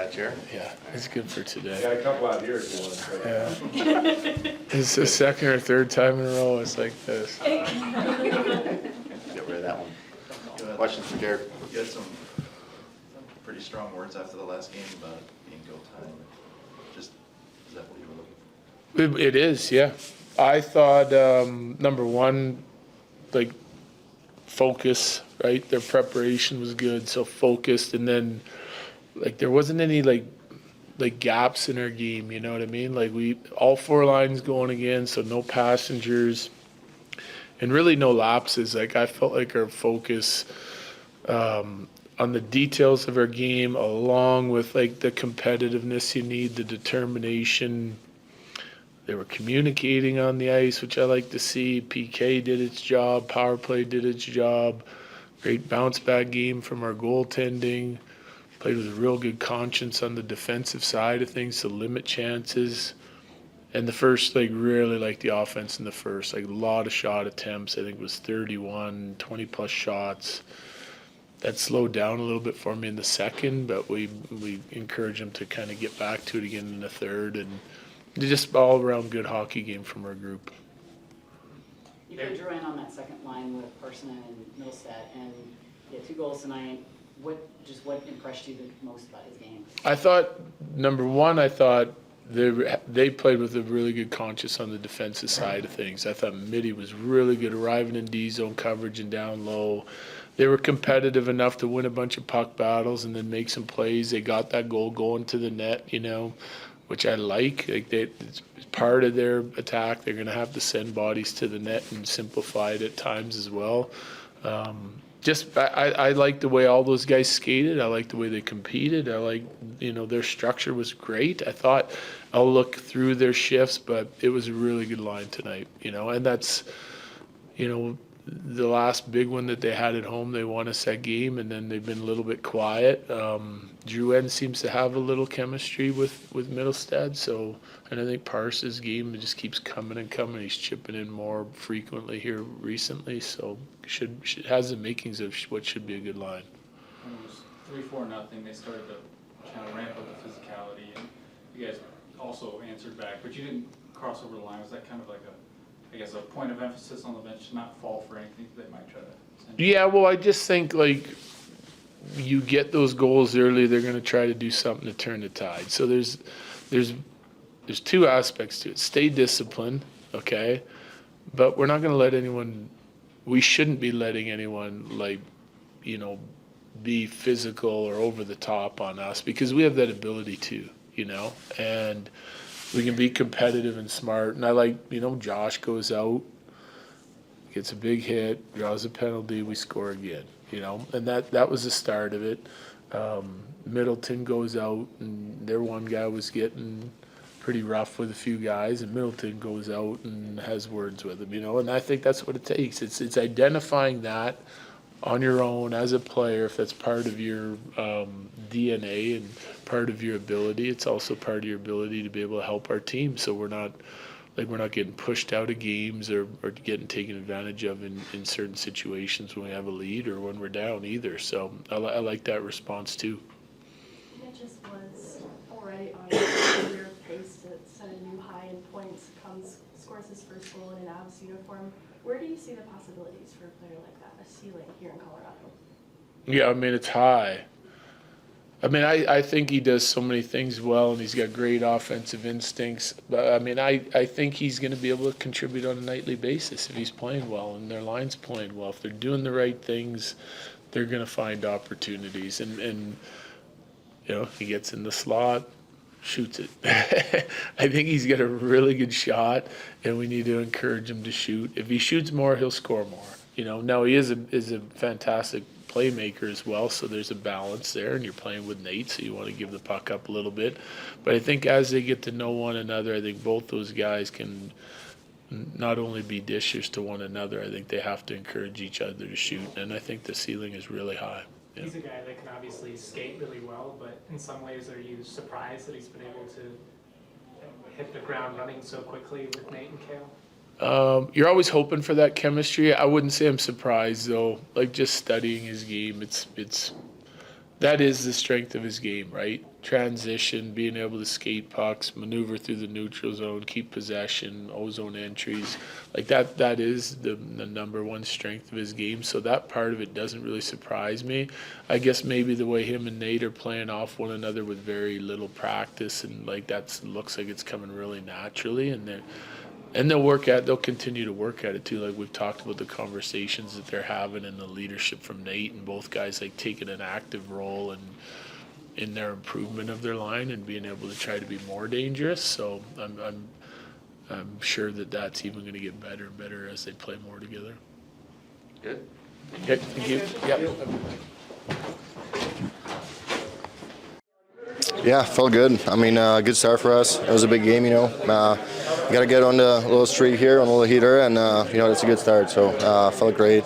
that, Jer. Yeah, it's good for today. Got a couple out here if you want. Yeah. It's the second or third time in a row it's like this. Get rid of that one. Questions for Jared? You had some pretty strong words after the last game about being go time. Just, is that what you were looking for? It is, yeah. I thought, number one, like, focus, right? Their preparation was good, so focused, and then, like, there wasn't any, like gaps in our game, you know what I mean? Like, all four lines going again, so no passengers, and really no lapses. Like, I felt like our focus on the details of our game, along with, like, the competitiveness you need, the determination. They were communicating on the ice, which I like to see. PK did its job. Power play did its job. Great bounce back game from our goaltending. Played with a real good conscience on the defensive side of things to limit chances. And the first, like, really like the offense in the first. Like, a lot of shot attempts. I think it was 31, 20-plus shots. That slowed down a little bit for me in the second, but we encouraged them to kind of get back to it again in the third. And just all around good hockey game from our group. You put Drouin on that second line with Parssinen and Middlestat, and he had 2 goals tonight. What impressed you the most about his game? I thought, number one, they played with a really good conscience on the defensive side of things. I thought Mitty was really good arriving in D-zone coverage and down low. They were competitive enough to win a bunch of puck battles and then make some plays. They got that goal going to the net, you know, which I like. It's part of their attack. They're going to have to send bodies to the net and simplify it at times as well. I like the way all those guys skated. I like the way they competed. I like, their structure was great. I thought, I'll look through their shifts, but it was a really good line tonight, and that's, the last big one that they had at home, they won a set game, and then they've been a little bit quiet. Drouin seems to have a little chemistry with Middlestat, so, and I think Parse's game just keeps coming and coming. He's chipping in more frequently here recently, so should has the makings of what should be a good line. When it was 3-4-0, they started to kind of ramp up the physicality, and you guys also answered back, but you didn't cross over the line. Was that kind of like a point of emphasis on the bench to not fall for anything they might try to send you? Yeah, well, I just think, like, you get those goals early, they're going to try to do something to turn the tide. So there's 2 aspects to it. Stay disciplined, okay? But we're not going to let anyone, we shouldn't be letting anyone, like, be physical or over the top on us, because we have that ability too, and we can be competitive and smart. And I like, Josh goes out, gets a big hit, draws a penalty, we score again, and that was the start of it. Middleton goes out, and their one guy was getting pretty rough with a few guys, and Middleton goes out and has words with him, and I think that's what it takes. It's identifying that on your own as a player, if that's part of your DNA and part of your ability. It's also part of your ability to be able to help our team, so we're not getting pushed out of games or getting taken advantage of in certain situations when we have a lead or when we're down either. So I like that response too. Necas was already on a career pace to set a new high in points, scores his first goal in an Avs uniform. Where do you see the possibilities for a player like that, a ceiling here in Colorado? Yeah, it's high. I think he does so many things well, and he's got great offensive instincts. But, I think he's going to be able to contribute on a nightly basis if he's playing well and their line's playing well. If they're doing the right things, they're going to find opportunities. And he gets in the slot, shoots it. I think he's got a really good shot, and we need to encourage him to shoot. If he shoots more, he'll score more. Now he is a fantastic playmaker as well, so there's a balance there, and you're playing with Nate, so you want to give the puck up a little bit. But I think as they get to know one another, I think both those guys can not only be dishers to one another, I think they have to encourage each other to shoot, and I think the ceiling is really high. Yeah. He's a guy that can obviously skate really well, but in some ways, are you surprised that he's been able to hit the ground running so quickly with Nate and Kale? You're always hoping for that chemistry. I wouldn't say I'm surprised though. Like, just studying his game, it's that is the strength of his game, right? Transition, being able to skate pucks, maneuver through the neutral zone, keep possession, ozone entries. Like that is the number one strength of his game. So that part of it doesn't really surprise me. I guess maybe the way him and Nate are playing off one another with very little practice, and like that looks like it's coming really naturally, and they'll continue to work at it too. Like we've talked about the conversations that they're having and the leadership from Nate, and both guys like taking an active role in their improvement of their line and being able to try to be more dangerous. So I'm sure that's even going to get better and better as they play more together. Good. Okay, thank you. Yep. Yeah, felt good. I mean, good start for us. It was a big game, you know. We got to get on the little streak here, on a little heater, and you know, it's a good start. So felt great.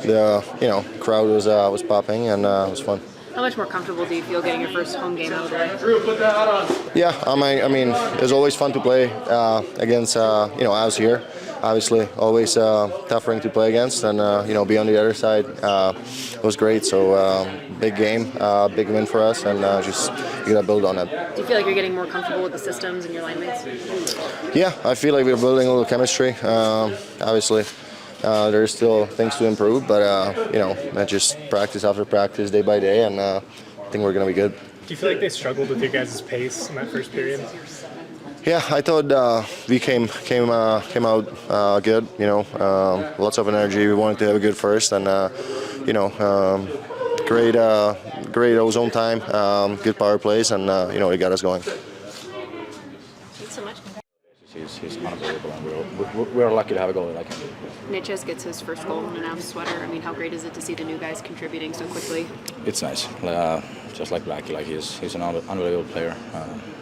The crowd was popping, and it was fun. How much more comfortable do you feel getting your first home game out of the way? Yeah, I mean, it was always fun to play against Avs here. Obviously, always tough ring to play against, and be on the other side. It was great. So big game, big win for us, and just you gotta build on it. Do you feel like you're getting more comfortable with the systems and your line mates? Yeah, I feel like we're building a little chemistry. Obviously, there's still things to improve, but that's just practice after practice, day by day, and I think we're gonna be good. Do you feel like they struggled with your guys' pace in that first period? Yeah, I thought we came out good. Lots of energy. We wanted to have a good first, and great ozone time, good power plays, and it got us going. Thanks so much. He's unbelievable, and we're lucky to have a goalie like him. Necas gets his first goal in an Avs sweater. I mean, how great is it to see the new guys contributing so quickly? It's nice, just like Blackie. Like he's an unbelievable player.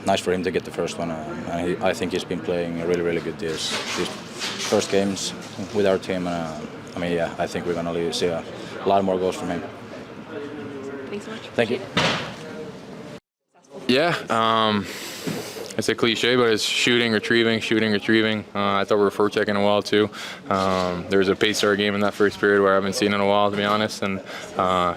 Nice for him to get the first one, and I think he's been playing really, really good these first games with our team. I think we're gonna see a lot more goals from him. Thanks so much. Thank you. Yeah, it's a cliche, but it's shooting, retrieving. I thought we were forechecking well too. There was a pace to our game in that first period where I haven't seen in a while, to be honest. And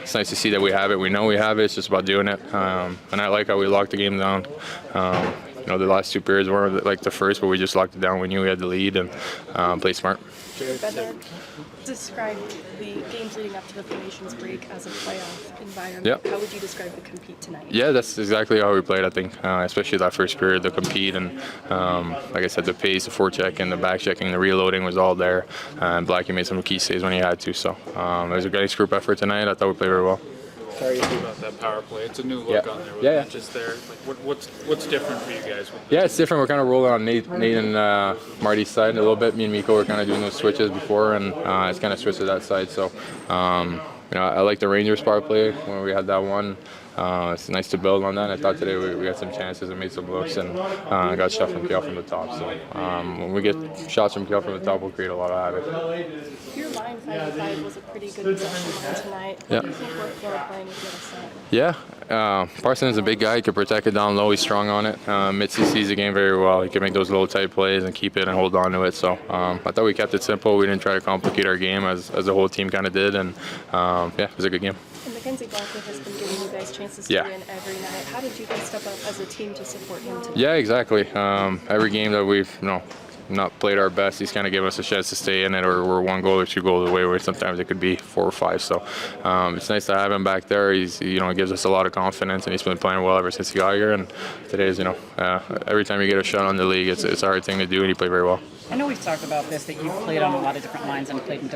it's nice to see that we have it. We know we have it. It's just about doing it. And I like how we locked the game down. The last two periods weren't like the first, but we just locked it down. We knew we had the lead and played smart. Bednar described the games leading up to the formations break as a playoff environment. Yep. How would you describe the compete tonight? Yeah, that's exactly how we played, I think, especially that first period, the compete. And like I said, the pace, the forechecking, the back-checking, the reloading was all there. And Blackie made some key saves when he had to. So it was a nice group effort tonight. I thought we played very well. Sorry about that power play. It's a new look on there with benches there. Like, what's different for you guys? It's different. We're kind of rolling on Nate and Marty's side a little bit. Me and Mikko were kind of doing those switches before, and it's kind of switched to that side. So, I like the Rangers power play when we had that one. It's nice to build on that. I thought today we got some chances and made some looks, and got shot from Kjell from the top. So when we get shots from Kjell from the top, we'll create a lot of havoc. Your line 5-5 was a pretty good possession line tonight. What do you think worked well playing with the other side? Yeah, Parssinen a big guy. He can protect it down low. He's strong on it. Mitzi sees the game very well. He can make those little tight plays and keep it and hold on to it. So I thought we kept it simple. We didn't try to complicate our game as the whole team kind of did. And it was a good game. And Mackenzie Blackwood has been giving you guys chances to win every night. How did you guys step up as a team to support him tonight? Yeah, exactly. Every game that we've not played our best, he's kind of given us a chance to stay in it, or we're one goal or two goals away, where sometimes it could be 4 or 5. So it's nice to have him back there. He's he gives us a lot of confidence, and he's been playing well ever since he got here. And today is every time you get a shot on the league, it's a hard thing to do, and he played very well. I know we've talked about this, that you've played on a lot of different lines and played in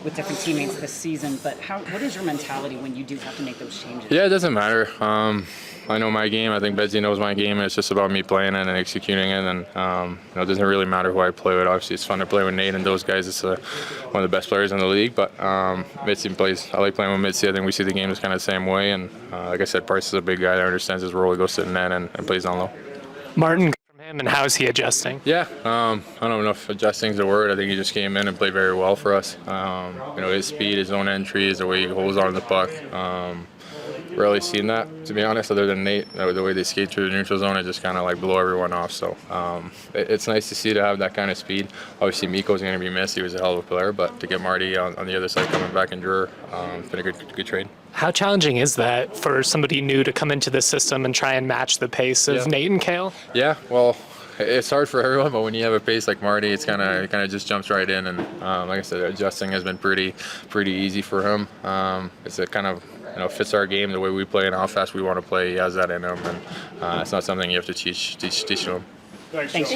with different teammates this season, but what is your mentality when you do have to make those changes? Yeah, it doesn't matter. I know my game. I think Betsy knows my game, and it's just about me playing it and executing it. And it doesn't really matter who I play with. Obviously, it's fun to play with Nate and those guys. It's one of the best players in the league. But Mitzi plays. I like playing with Mitzi. I think we see the game is kind of the same way. And like I said, Price is a big guy that understands his role. He goes to the net and plays down low. Martin from him, and how's he adjusting? Yeah, I don't know if adjusting is the word. I think he just came in and played very well for us. His speed, his own entries, the way he holds on to the puck. Rarely seen that, to be honest, other than Nate. The way they skate through the neutral zone, it just kind of like blow everyone off. So it's nice to see to have that kind of speed. Obviously, Mikko's going to be missed. He was a hell of a player, but to get Marty on the other side coming back in Drew, it's been a good trade. How challenging is that for somebody new to come into the system and try and match the pace of Yeah. Nate and Kale? Yeah, well, it's hard for everyone, but when you have a pace like Marty, it kind of just jumps right in. And like I said, adjusting has been pretty easy for him. It's a kind of fits our game, the way we play and how fast we want to play. He has that in him, and it's not something you have to teach to him. Thanks.